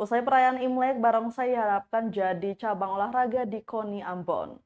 Usai perayaan Imlek, barongsai diharapkan jadi cabang olahraga di KONI Ambon.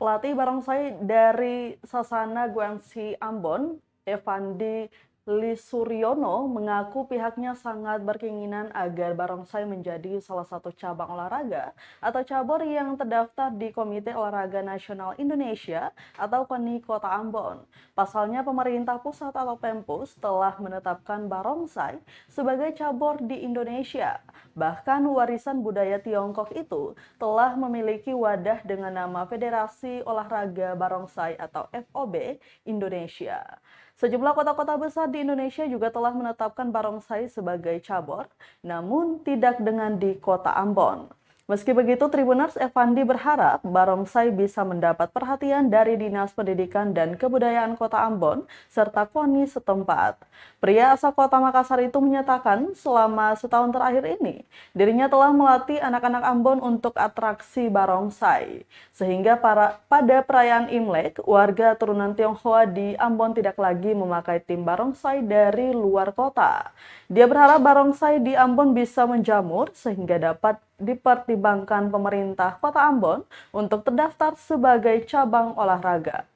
Pelatih barongsai dari Sasana Guangxi Ambon, Evandi Lisuryono, mengaku pihaknya sangat berkeinginan agar barongsai menjadi salah satu cabang olahraga atau cabur yang terdaftar di Komite Olahraga Nasional Indonesia atau KONI Kota Ambon. Pasalnya, pemerintah pusat atau Pempus telah menetapkan barongsai sebagai cabur di Indonesia. Bahkan warisan budaya Tiongkok itu telah memiliki wadah dengan nama Federasi Olahraga Barongsai atau FOB Indonesia. Sejumlah kota-kota besar di Indonesia juga telah menetapkan barongsai sebagai cabur, namun tidak dengan di Kota Ambon. Meski begitu, Tribuners Evandi berharap barongsai bisa mendapat perhatian dari Dinas Pendidikan dan Kebudayaan Kota Ambon serta KONI setempat. Pria asal Kota Makassar itu menyatakan selama setahun terakhir ini, dirinya telah melatih anak-anak Ambon untuk atraksi barongsai. Sehingga pada perayaan Imlek, warga turunan Tionghoa di Ambon tidak lagi memakai tim barongsai dari luar kota. Dia berharap barongsai di Ambon bisa menjamur sehingga dapat dipertimbangkan pemerintah Kota Ambon untuk terdaftar sebagai cabang olahraga.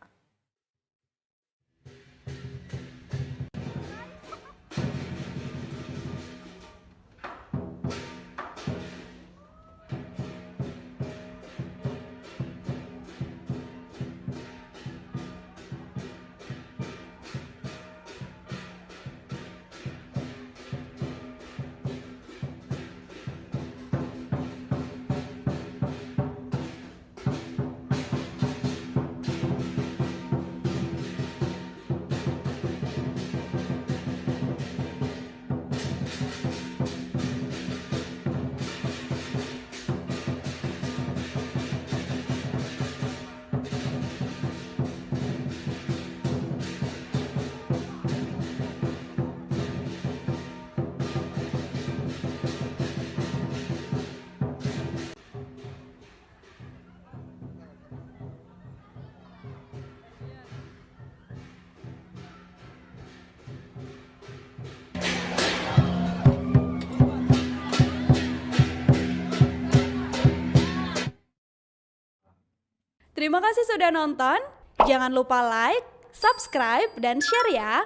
Terima kasih sudah nonton. Jangan lupa like, subscribe, dan share ya.